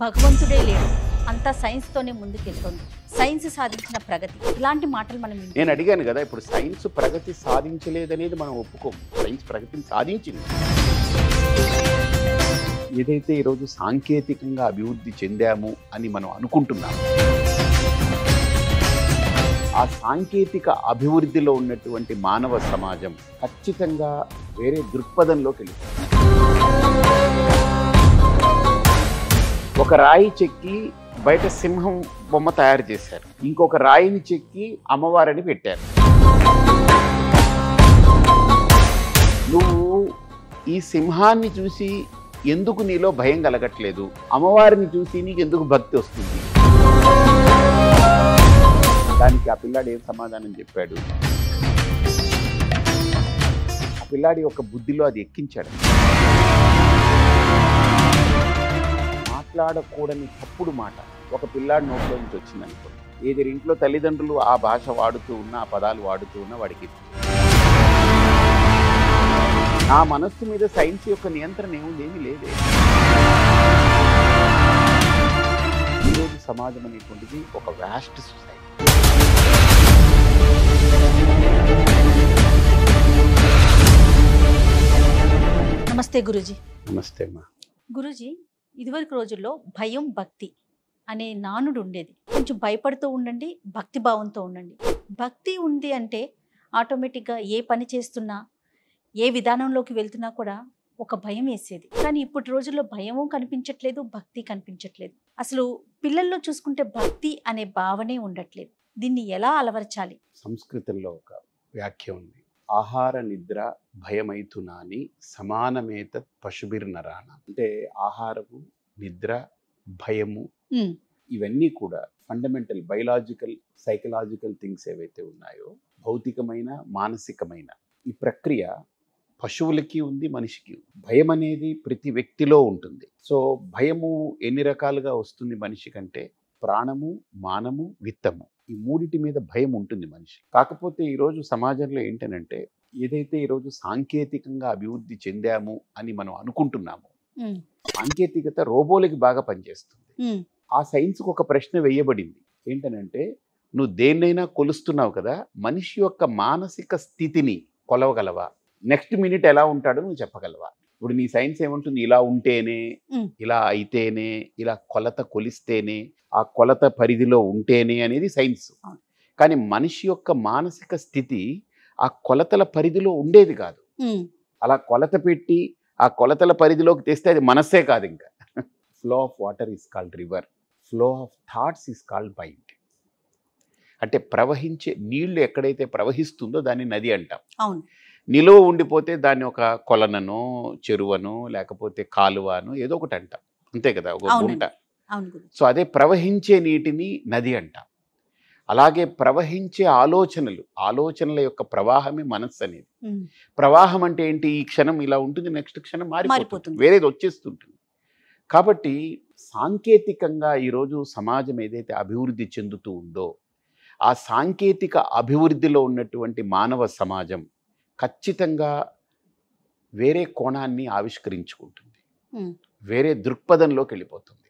భగవంతుడే లేడు, అంతా సైన్స్తోనే ముందుకెళ్తుంది, సైన్స్ సాధించిన ప్రగతి, ఇలాంటి మాటలు మనం నేను అడిగాను కదా, ఇప్పుడు సైన్స్ ప్రగతి సాధించలేదనేది మనం ఒప్పుకోము. సైన్స్ ప్రగతిని సాధించింది. ఏదైతే ఈరోజు సాంకేతికంగా అభివృద్ధి చెందాము అని మనం అనుకుంటున్నాము, ఆ సాంకేతిక అభివృద్ధిలో ఉన్నటువంటి మానవ సమాజం ఖచ్చితంగా వేరే దృక్పథంలోకి వెళ్ళిపోతుంది. ఒక రాయి చెక్కి బయట సింహం బొమ్మ తయారు చేశారు, ఇంకొక రాయిని చెక్కి అమ్మవారిని పెట్టారు. నువ్వు ఈ సింహాన్ని చూసి ఎందుకు నీలో భయం కలగట్లేదు, అమ్మవారిని చూసి నీకు ఎందుకు భక్తి వస్తుంది? దానికి ఆ పిల్లాడు ఏం సమాధానం చెప్పాడు? ఆ పిల్లాడి యొక్క బుద్ధిలో అది ఎక్కించాడు. మాట్లాడకూడని తప్పుడు మాట ఒక పిల్లాడి నోట్లో నుంచి వచ్చిందనుకో, ఏది ఇంట్లో తల్లిదండ్రులు ఆ భాష వాడుతూ ఉన్నా, ఆ పదాలు వాడుతూ ఉన్నా వాడికి నా మనస్సు మీద సైన్స్ యొక్క నియంత్రణ ఏమీ లేదే. ఈరోజు సమాజం అనేటువంటిది ఒక వ్యాస్ట్ సొసైటీ. నమస్తే గురూజీ. నమస్తే అమ్మా. గురూజీ, ఇదివరకు రోజుల్లో భయం భక్తి అనే నానుడు ఉండేది. కొంచెం భయపడుతూ ఉండండి, భక్తి భావంతో ఉండండి. భక్తి ఉంది అంటే ఆటోమేటిక్గా ఏ పని చేస్తున్నా, ఏ విధానంలోకి వెళ్తున్నా కూడా ఒక భయం వేసేది. కానీ ఇప్పటి రోజుల్లో భయము కనిపించట్లేదు, భక్తి కనిపించట్లేదు. అసలు పిల్లల్లో చూసుకుంటే భక్తి అనే భావనే ఉండట్లేదు. దీన్ని ఎలా అలవరచాలి? సంస్కృతంలో ఒక వ్యాఖ్య ఉంది, ఆహార నిద్ర భయమైతునాని సమానమేత పశుభిర్నరాన. అంటే ఆహారము, నిద్ర, భయము ఇవన్నీ కూడా ఫండమెంటల్ బయలాజికల్ సైకలాజికల్ థింగ్స్ ఏవైతే ఉన్నాయో, భౌతికమైన మానసికమైన ఈ ప్రక్రియ పశువులకి ఉంది, మనిషికి ఉంది. భయం అనేది ప్రతి వ్యక్తిలో ఉంటుంది. సో భయము ఎన్ని రకాలుగా వస్తుంది మనిషి కంటే? ప్రాణము, మానము, విత్తము, ఈ మూడిటి మీద భయం ఉంటుంది మనిషి. కాకపోతే ఈరోజు సమాజంలో ఏంటనంటే, ఏదైతే ఈరోజు సాంకేతికంగా అభివృద్ధి చెందాము అని మనం అనుకుంటున్నాము, సాంకేతికత రోబోలకి బాగా పనిచేస్తుంది. ఆ సైన్స్కి ఒక ప్రశ్న వేయబడింది, ఏంటనంటే నువ్వు దేన్నైనా కొలుస్తున్నావు కదా, మనిషి యొక్క మానసిక స్థితిని కొలవగలవా? నెక్స్ట్ మినిట్ ఎలా ఉంటాడో నువ్వు చెప్పగలవా? ఇప్పుడు నీ సైన్స్ ఏమంటుంది, ఇలా ఉంటేనే, ఇలా అయితేనే, ఇలా కొలత కొలిస్తేనే, ఆ కొలత పరిధిలో ఉంటేనే అనేది సైన్స్. కానీ మనిషి యొక్క మానసిక స్థితి ఆ కొలతల పరిధిలో ఉండేది కాదు. అలా కొలత పెట్టి ఆ కొలతల పరిధిలోకి తెస్తే అది మనస్సే కాదు. ఇంకా flow of water is called river, flow of thoughts is called mind. అంటే ప్రవహించే నీళ్లు ఎక్కడైతే ప్రవహిస్తుందో దాన్ని నది అంటాం. అవును. నిలువ ఉండిపోతే దాన్ని ఒక కొలననో, చెరువనో, లేకపోతే కాలువనో ఏదో ఒకటి అంటాం, అంతే కదా, ఒక గుంట. సో అదే ప్రవహించే నీటిని నది అంటాం. అలాగే ప్రవహించే ఆలోచనల యొక్క ప్రవాహమే మనస్సు అనేది. ప్రవాహం అంటే ఏంటి? ఈ క్షణం ఇలా ఉంటుంది, నెక్స్ట్ క్షణం మారిపోతుంది, వేరేది వచ్చేస్తుంటుంది. కాబట్టి సాంకేతికంగా ఈరోజు సమాజం ఏదైతే అభివృద్ధి చెందుతూ ఉందో, ఆ సాంకేతిక అభివృద్ధిలో ఉన్నటువంటి మానవ సమాజం ఖచ్చితంగా వేరే కోణాన్ని ఆవిష్కరించుకుంటుంది, వేరే దృక్పథంలోకి వెళ్ళిపోతుంది.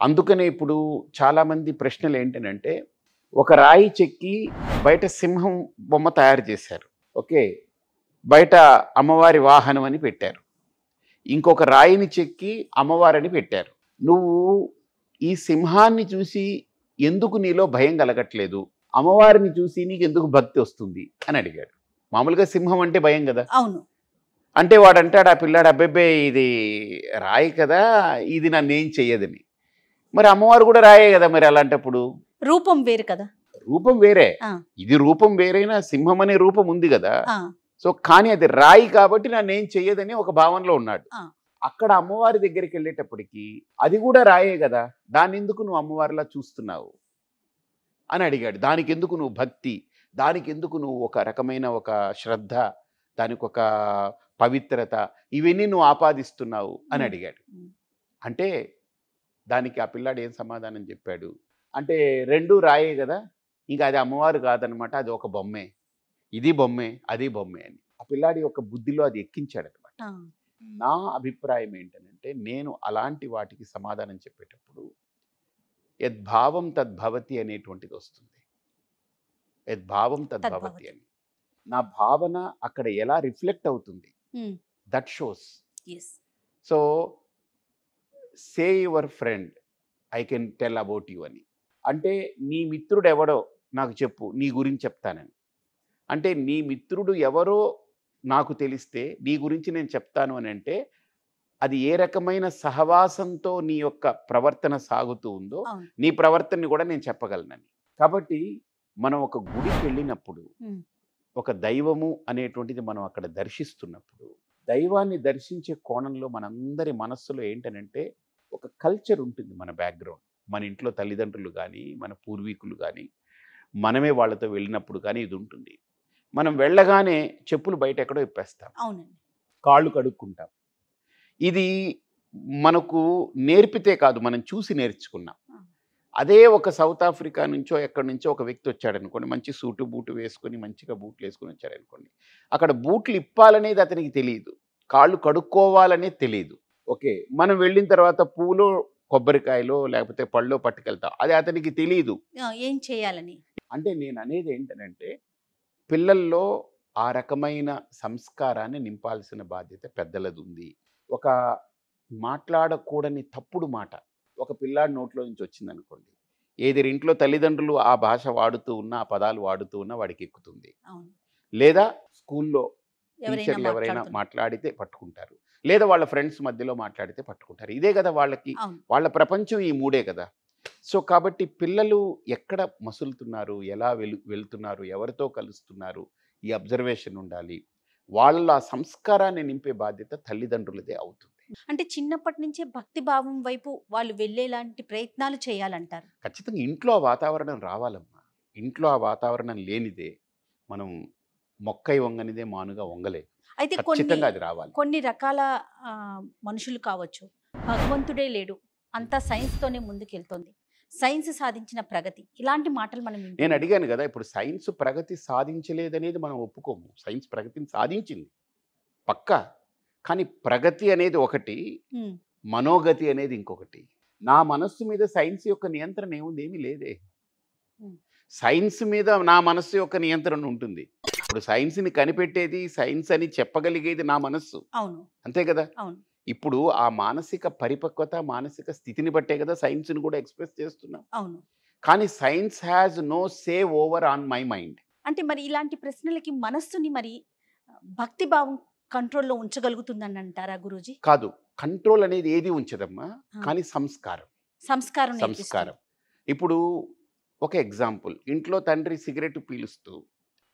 అందుకనే ఇప్పుడు చాలామంది ప్రశ్నలు ఏంటంటే, ఒక రాయి చెక్కి బయట సింహం బొమ్మ తయారు చేశారు, ఓకే, బయట అమ్మవారి వాహనం అని పెట్టారు, ఇంకొక రాయిని చెక్కి అమ్మవారిని పెట్టారు. నువ్వు ఈ సింహాన్ని చూసి ఎందుకు నీలో భయం కలగట్లేదు, అమ్మవారిని చూసి నీకు ఎందుకు భక్తి వస్తుంది అని అడిగాడు. మామూలుగా సింహం అంటే భయం కదా. అవును. అంటే వాడు అంటాడు, ఆ పిల్లాడు, అబ్బాయి ఇది రాయి కదా, ఇది నన్ను ఏం చెయ్యదని. మరి అమ్మవారు కూడా రాయే కదా, మరి అలాంటప్పుడు రూపం వేరు కదా. రూపం వేరే, ఇది రూపం వేరైనా సింహం అనే రూపం ఉంది కదా. సో కానీ అది రాయి కాబట్టి నన్ను ఏం చెయ్యదని ఒక భావనలో ఉన్నాడు. అక్కడ అమ్మవారి దగ్గరికి వెళ్ళేటప్పటికి అది కూడా రాయే కదా, దాన్ని ఎందుకు నువ్వు అమ్మవారిలా చూస్తున్నావు అని అడిగాడు. దానికి ఎందుకు నువ్వు భక్తి, దానికి ఎందుకు నువ్వు ఒక రకమైన ఒక శ్రద్ధ, దానికి ఒక పవిత్రత, ఇవన్నీ నువ్వు ఆపాదిస్తున్నావు అని అడిగాడు. అంటే దానికి ఆ పిల్లాడు ఏం సమాధానం చెప్పాడు అంటే, రెండు రాయే కదా, ఇంకా అది అమ్మవారు కాదనమాట, అది ఒక బొమ్మే, ఇది బొమ్మే, అది బొమ్మే అని ఆ పిల్లాడి యొక్క బుద్ధిలో అది ఎక్కించాడు అనమాట. నా అభిప్రాయం ఏంటంటే నేను అలాంటి వాటికి సమాధానం చెప్పేటప్పుడు యద్భావం తద్భవతి అనేటువంటిది వస్తుంది. యద్భావం తద్భవతి అని నా భావన అక్కడ ఎలా రిఫ్లెక్ట్ అవుతుంది, that shows. So say your friend I can tell about you అని, అంటే నీ మిత్రుడు ఎవడో నాకు చెప్పు, నీ గురించి చెప్తానని. అంటే నీ మిత్రుడు ఎవరో నాకు తెలిస్తే నీ గురించి నేను చెప్తాను అని అంటే అది ఏ రకమైన సహవాసంతో నీ యొక్క ప్రవర్తన సాగుతూ ఉందో నీ ప్రవర్తనని కూడా నేను చెప్పగలనని. కాబట్టి మనం ఒక గుడికి వెళ్ళినప్పుడు ఒక దైవము అనేటువంటిది మనం అక్కడ దర్శిస్తున్నప్పుడు దైవాన్ని దర్శించే కోణంలో మనందరి మనస్సులో ఏంటనంటే ఒక కల్చర్ ఉంటుంది. మన బ్యాక్గ్రౌండ్, మన ఇంట్లో తల్లిదండ్రులు కానీ మన పూర్వీకులు కానీ మనమే వాళ్ళతో వెళ్ళినప్పుడు కానీ ఇది ఉంటుంది. మనం వెళ్ళగానే చెప్పులు బయట ఎక్కడో ఇప్పేస్తాం, కాళ్ళు కడుక్కుంటాం. ఇది మనకు నేర్పితే కాదు, మనం చూసి నేర్చుకున్నాం. అదే ఒక సౌత్ ఆఫ్రికా నుంచో ఎక్కడి నుంచో ఒక వ్యక్తి వచ్చాడనుకోండి, మంచి సూటు బూటు వేసుకొని మంచిగా బూట్లు వేసుకొని వచ్చాడనుకోండి, అక్కడ బూట్లు ఇప్పాలనేది అతనికి తెలియదు, కాళ్ళు కడుక్కోవాలనే తెలియదు. ఓకే, మనం వెళ్ళిన తర్వాత పూలు కొబ్బరికాయలో లేకపోతే పళ్ళో పట్టుకెళ్తాం, అది అతనికి తెలియదు ఏం చేయాలని. అంటే నేను అనేది ఏంటనంటే పిల్లల్లో ఆ రకమైన సంస్కారాన్ని నింపాల్సిన బాధ్యత పెద్దలది ఉంది. ఒక మాట్లాడకూడని తప్పుడు మాట ఒక పిల్లాడి నోట్లో నుంచి వచ్చిందనుకోండి, ఏది ఇంట్లో తల్లిదండ్రులు ఆ భాష వాడుతూ ఉన్నా, ఆ పదాలు వాడుతూ ఉన్నా వాడికి ఎక్కుతుంది. లేదా స్కూల్లో టీచర్లు ఎవరైనా మాట్లాడితే పట్టుకుంటారు, లేదా వాళ్ళ ఫ్రెండ్స్ మధ్యలో మాట్లాడితే పట్టుకుంటారు. ఇదే కదా వాళ్ళకి, వాళ్ళ ప్రపంచం ఈ మూడే కదా. సో కాబట్టి పిల్లలు ఎక్కడ మసులుతున్నారు, ఎలా వెళ్తున్నారు, ఎవరితో కలుస్తున్నారు, ఈ అబ్జర్వేషన్ ఉండాలి. వాళ్ళ ఆ సంస్కారాన్ని నింపే బాధ్యత తల్లిదండ్రులదే అవుతుంది. అంటే చిన్నప్పటి నుంచే భక్తి భావం వైపు వాళ్ళు వెళ్ళేలాంటి ప్రయత్నాలు చేయాలంటారు. ఖచ్చితంగా ఇంట్లో ఆ వాతావరణం రావాలమ్మా. ఇంట్లో ఆ వాతావరణం లేనిదే మనం మొక్కై వంగనిదే మానుగా వంగలేదు. అయితే ఖచ్చితంగా అది రావాలి. కొన్ని రకాల మనుషులు కావచ్చు, భగవంతుడే లేడు, అంతా సైన్స్తోనే ముందుకెళ్తోంది, సైన్స్ సాధించిన ప్రగతి, ఇలాంటి మాటలు మనం నేను అడిగాను కదా, ఇప్పుడు సైన్స్ ప్రగతి సాధించలేదనేది మనం ఒప్పుకోము. సైన్స్ ప్రగతిని సాధించింది పక్కా, కానీ ప్రగతి అనేది ఒకటి, మనోగతి అనేది ఇంకొకటి. నా మనస్సు మీద సైన్స్ యొక్క నియంత్రణ ఏముంది? ఏమీ లేదే. సైన్స్ మీద నా మనస్సు యొక్క నియంత్రణ ఉంటుంది. ఇప్పుడు సైన్స్ని కనిపెట్టేది, సైన్స్ అని చెప్పగలిగేది నా మనస్సు. అవును, అంతే కదా. అవును. ఇప్పుడు ఆ మానసిక పరిపక్వత, మానసిక స్థితిని బట్టే కదా సైన్స్ని కూడా ఎక్స్ప్రెస్ చేస్తున్నాం. అవును, కానీ science has no say over on my mind. అంటే మరి ఇలాంటి ప్రశ్నలకి మనస్సుని మరి భక్తి భావం కంట్రోల్లో ఉంచగలుగుతుందని అంటారా గురూజీ? కాదు, కంట్రోల్ అనేది ఏది ఉంచదమ్మా, కానీ సంస్కారం. ఇప్పుడు ఒక ఎగ్జాంపుల్, ఇంట్లో తండ్రి సిగరెట్ పీలుస్తూ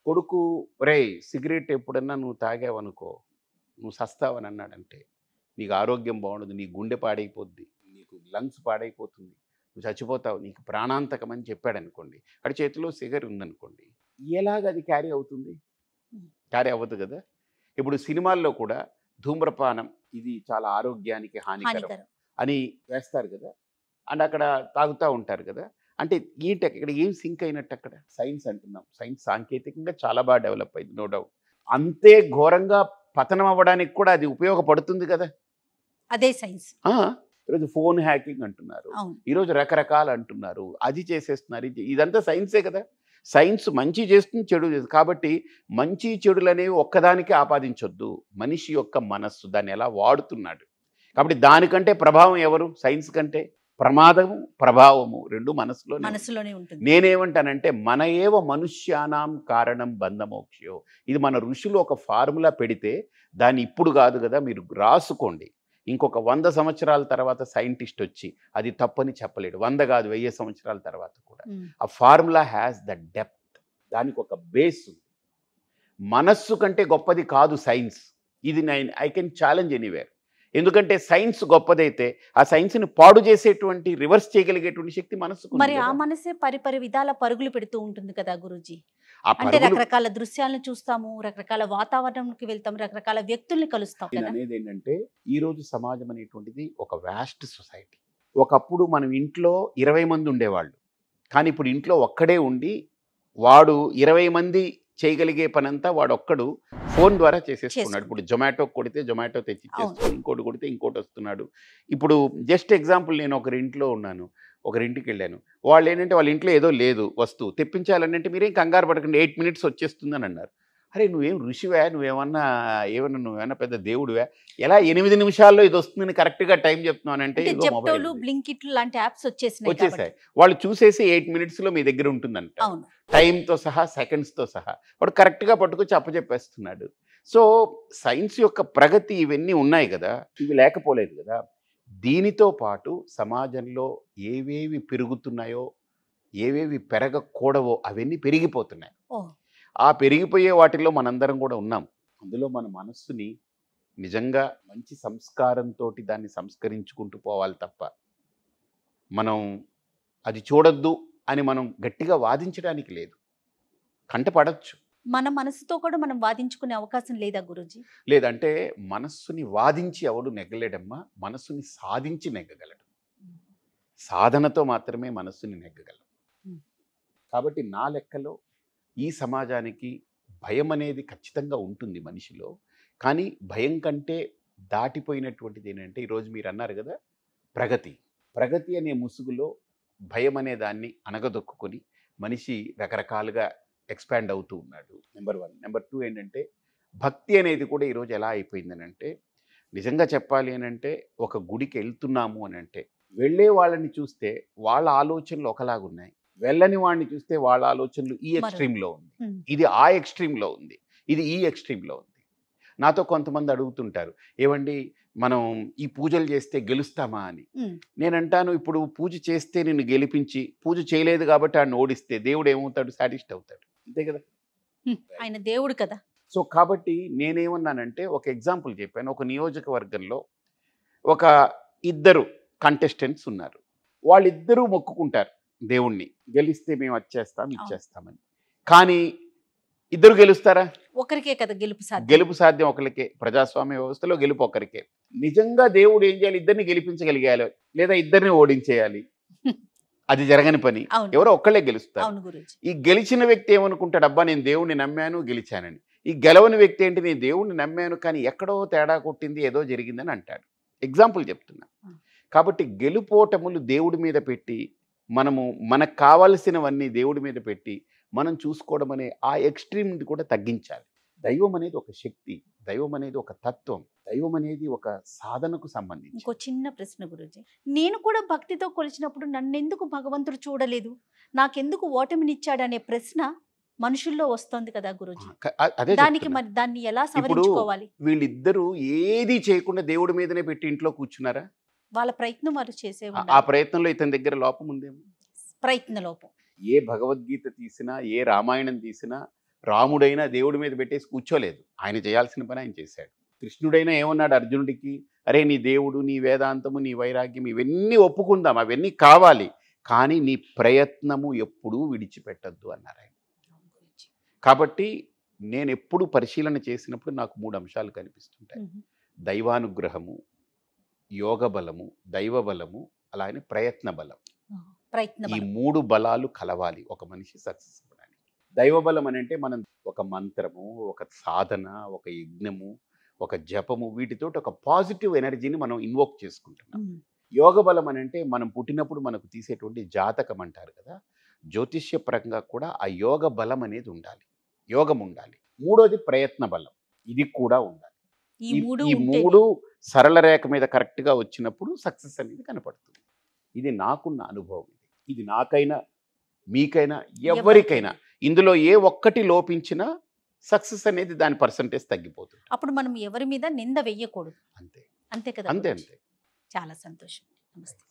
కొడుకు రే సిగరెట్ ఎప్పుడన్నా నువ్వు తాగావనుకో నువ్వు సస్తావని అన్నాడంటే నీకు ఆరోగ్యం బాగుండదు, నీ గుండె పాడైపోద్ది, నీకు లంగ్స్ పాడైపోతుంది, నువ్వు చచ్చిపోతావు, నీకు ప్రాణాంతకం అని చెప్పాడు అనుకోండి, అడి చేతిలో సిగరెట్ ఉందనుకోండి, ఎలాగ అది క్యారీ అవుతుంది? క్యారీ అవ్వదు కదా. ఇప్పుడు సినిమాల్లో కూడా ధూమ్రపానం ఇది చాలా ఆరోగ్యానికి హానికరం అని వేస్తారు కదా, అండ్ అక్కడ తాగుతూ ఉంటారు కదా. అంటే ఏంటి ఇక్కడ ఏం సింక్ అయినట్టు? అక్కడ సైన్స్ అంటున్నాం, సైన్స్ సాంకేతికంగా చాలా బాగా డెవలప్ అయింది, నో డౌట్. అంతే ఘోరంగా పతనం అవ్వడానికి కూడా అది ఉపయోగపడుతుంది కదా, అదే సైన్స్. ఈరోజు ఫోన్ హ్యాకింగ్ అంటున్నారు, ఈరోజు రకరకాలు అంటున్నారు, అది చేసేస్తున్నారు, ఇదంతా సైన్సే కదా. సైన్స్ మంచి చేస్తుంది, చెడు చేస్తుంది. కాబట్టి మంచి చెడులు అనేవి ఒక్కదానికి ఆపాదించొద్దు, మనిషి యొక్క మనస్సు దాన్ని ఎలా వాడుతున్నాడు. కాబట్టి దానికంటే ప్రభావం ఎవరు? సైన్స్ కంటే ప్రమాదము ప్రభావము రెండు మనసులోనే ఉంటుంది. నేనేమంటానంటే మన ఏవ మనుష్యానాం కారణం బంధమోక్షయో, ఇది మన ఋషులు ఒక ఫార్ములా పెడితే దాన్ని ఇప్పుడు కాదు కదా, మీరు రాసుకోండి. ఇంకొక 100 సంవత్సరాల తర్వాత సైంటిస్ట్ వచ్చి అది తప్పని చెప్పలేడు, 100 కాదు 1000 సంవత్సరాల తర్వాత కూడా. ఆ ఫార్ములా హ్యాస్ ద డెప్త్, దానికి ఒక బేస్ ఉంది. మనస్సు కంటే గొప్పది కాదు సైన్స్, ఇది ఐ కెన్ ఛాలెంజ్ ఎనీవేర్. ఎందుకంటే సైన్స్ గొప్పదైతే ఆ సైన్స్ని పాడు చేసేటువంటి, రివర్స్ చేయగలిగేటువంటి శక్తి మనస్సుకు. మరి ఆ మనసే పరిపరి విధాల పరుగులు పెడుతూ ఉంటుంది కదా గురూజీ. అంటే రకరకాల దృశ్యాలను చూస్తాము, రకరకాల వాతావరణంకి వెళ్తాము, రకరకాల వ్యక్తుల్ని కలుస్తాం. అనేది ఏంటంటే ఈ రోజు సమాజం అనేటువంటిది ఒక వాస్ట్ సొసైటీ. ఒకప్పుడు మనం ఇంట్లో 20 మంది ఉండేవాళ్ళు, కానీ ఇప్పుడు ఇంట్లో ఒక్కడే ఉండి వాడు 20 మంది చేయగలిగే పనంతా వాడొక్కడు ఫోన్ ద్వారా చేసేసుకున్నాడు. ఇప్పుడు జొమాటో కొడితే జొమాటో తెచ్చి ఇచ్చేస్తున్నాడు, ఇంకోటి కొడితే ఇంకోటి వస్తున్నాడు. ఇప్పుడు జస్ట్ ఎగ్జాంపుల్, నేను ఒకరింట్లో ఉన్నాను, ఒకరింటికి వెళ్ళాను. వాళ్ళు ఏంటంటే వాళ్ళ ఇంట్లో ఏదో లేదు వస్తువు తెప్పించాలంటే మీరేం కంగారు పడకండి 8 minutes వచ్చేస్తుందని అన్నారు. అరే నువ్వేం ఋషివా, నువ్వేమన్నా పెద్ద దేవుడివా, ఎలా 8 నిమిషాల్లో ఇది వస్తుందని కరెక్ట్గా టైం చెప్తున్నానంటే లాంటి యాప్స్ వచ్చేసాయి. వాళ్ళు చూసేసి 8 minutesలో మీ దగ్గర ఉంటుందంట, టైంతో సహా సెకండ్స్తో సహా. వాడు కరెక్ట్గా పట్టుకొచ్చి అప్పచెప్పేస్తున్నాడు. సో సైన్స్ యొక్క ప్రగతి ఇవన్నీ ఉన్నాయి కదా, ఇవి లేకపోలేదు కదా. దీనితో పాటు సమాజంలో ఏవేవి పెరుగుతున్నాయో ఏవేవి పెరగకూడవో అవన్నీ పెరిగిపోతున్నాయి. ఆ పెరిగిపోయే వాటిల్లో మనందరం కూడా ఉన్నాం. అందులో మన మనస్సుని నిజంగా మంచి సంస్కారంతో దాన్ని సంస్కరించుకుంటూ పోవాలి తప్ప మనం అది చూడొద్దు అని మనం గట్టిగా వాదించడానికి లేదు. కంటపడచ్చు. మన మనసుతో కూడా మనం వాదించుకునే అవకాశం లేదా గురూజీ? లేదంటే మనస్సుని వాదించి ఎవడు నెగ్గలేడమ్మా, మనస్సుని సాధించి నెగ్గగలడు. సాధనతో మాత్రమే మనస్సుని నెగ్గగలడు. కాబట్టి నా లెక్కలో ఈ సమాజానికి భయం అనేది ఖచ్చితంగా ఉంటుంది మనిషిలో. కానీ భయం కంటే దాటిపోయినటువంటిది ఏంటంటే, ఈరోజు మీరు అన్నారు కదా ప్రగతి అనే ముసుగులో భయం అనే దాన్ని అణగదొక్కుని మనిషి రకరకాలుగా ఎక్స్పాండ్ అవుతూ ఉన్నాడు. నెంబర్ 1. నెంబర్ 2 ఏంటంటే, భక్తి అనేది కూడా ఈరోజు ఎలా అయిపోయిందనంటే, నిజంగా చెప్పాలి అనంటే ఒక గుడికి వెళ్తున్నాము అని అంటే వెళ్ళే వాళ్ళని చూస్తే వాళ్ళ ఆలోచనలు ఒకలాగున్నాయి, వెళ్ళని వాడిని చూస్తే వాళ్ళ ఆలోచనలు ఈ ఎక్స్ట్రీమ్లో ఉంది, ఇది ఆ ఎక్స్ట్రీమ్లో ఉంది, ఇది ఈ ఎక్స్ట్రీమ్లో ఉంది. నాతో కొంతమంది అడుగుతుంటారు, ఏమండి మనం ఈ పూజలు చేస్తే గెలుస్తామా అని. నేనంటాను, ఇప్పుడు పూజ చేస్తే నిన్ను గెలిపించి పూజ చేయలేదు కాబట్టి ఆయన ఓడిస్తే దేవుడు ఏమవుతాడు? సాటిస్ఫై అవుతాడు, అంతే కదా, ఆయన దేవుడు కదా. సో కాబట్టి నేనేమన్నానంటే, ఒక ఎగ్జాంపుల్ చెప్పాను. ఒక నియోజకవర్గంలో ఒక 2 కంటెస్టెంట్స్ ఉన్నారు. వాళ్ళిద్దరూ మొక్కుకుంటారు దేవుణ్ణి, గెలిస్తే మేము వచ్చేస్తాం ఇచ్చేస్తామని. కానీ ఇద్దరు గెలుస్తారా? ఒకరికే కదా గెలుపు సాధ్యం ఒకరికే. ప్రజాస్వామ్య వ్యవస్థలో గెలుపు ఒకరికే. నిజంగా దేవుడు ఏం చేయాలి? ఇద్దరిని గెలిపించగలిగాలి, లేదా ఇద్దరిని ఓడించేయాలి. అది జరగని పని. ఎవరో ఒక్కళ్ళే గెలుస్తారు. ఈ గెలిచిన వ్యక్తి ఏమనుకుంటాడు? అబ్బా నేను దేవుణ్ణి నమ్మాను గెలిచానని. ఈ గెలవని వ్యక్తి ఏంటి? నేను దేవుణ్ణి నమ్మాను కానీ ఎక్కడో తేడా కొట్టింది, ఏదో జరిగిందని అంటాడు. ఎగ్జాంపుల్ చెప్తున్నా. కాబట్టి గెలుపోటములు దేవుడి మీద పెట్టి, మనము మనకు కావలసినవన్నీ దేవుడి మీద పెట్టి మనం చూసుకోవడం అనే ఆ ఎక్స్ట్రీమ్ కూడా తగ్గించాలి. దైవం అనేది ఒక శక్తి, దైవం అనేది ఒక తత్వం, దైవం అనేది ఒక సాధనకు సంబంధించి. ఇంకో చిన్న ప్రశ్న గురూజీ, నేను కూడా భక్తితో కొలిచినప్పుడు నన్నెందుకు భగవంతుడు చూడలేదు, నాకెందుకు ఓటమినిచ్చాడు అనే ప్రశ్న మనుషుల్లో వస్తుంది కదా గురూజీ. దానికి మరి దాన్ని ఎలా సవరించుకోవాలి? వీళ్ళిద్దరూ ఏది చేయకుండా దేవుడి మీదనే పెట్టి ఇంట్లో కూర్చున్నారా? వాళ్ళ ప్రయత్నం వారు చేసే, ఆ ప్రయత్నంలో ఇతని దగ్గర లోపం ఉందేమో, ప్రయత్న లోపం. ఏ భగవద్గీత తీసినా, ఏ రామాయణం తీసినా రాముడైనా దేవుడి మీద పెట్టేసి కూర్చోలేదు. ఆయన చేయాల్సిన పని ఆయన చేశాడు. కృష్ణుడైనా ఏమన్నాడు అర్జునుడికి? అరే నీ దేవుడు, నీ వేదాంతము, నీ వైరాగ్యం ఇవన్నీ ఒప్పుకుందాం, అవన్నీ కావాలి, కానీ నీ ప్రయత్నము ఎప్పుడూ విడిచిపెట్టద్దు అన్నారు ఆయన. కాబట్టి నేను ఎప్పుడు పరిశీలన చేసినప్పుడు నాకు 3 అంశాలు కనిపిస్తుంటాయి: దైవానుగ్రహము, యోగ బలము, దైవ బలము, అలాగే ప్రయత్న బలం. ఈ 3 బలాలు కలవాలి ఒక మనిషి సక్సెస్ అవ్వడానికి. దైవ బలం అని అంటే మనం ఒక మంత్రము, ఒక సాధన, ఒక యజ్ఞము, ఒక జపము, వీటితోటి ఒక పాజిటివ్ ఎనర్జీని మనం ఇన్వోక్ చేసుకుంటున్నాం. యోగ బలం అని అంటే మనం పుట్టినప్పుడు మనకు తీసేటువంటి జాతకం అంటారు కదా, జ్యోతిష్య పరంగా కూడా ఆ యోగ బలం అనేది ఉండాలి, యోగం ఉండాలి. 3వది ప్రయత్న బలం, ఇది కూడా ఉండాలి. ఈ 3 సరళ రేఖ మీద కరెక్ట్గా వచ్చినప్పుడు సక్సెస్ అనేది కనపడుతుంది. ఇది నాకున్న అనుభవం. ఇది నాకైనా మీకైనా ఎవరికైనా ఇందులో ఏ ఒక్కటి లోపించినా సక్సెస్ అనేది దాని పర్సంటేజ్ తగ్గిపోతుంది. అప్పుడు మనం ఎవరి మీద నింద వెయ్యకూడదు. అంతే అంతే కదా. అంతే. చాలా సంతోషం. నమస్తే.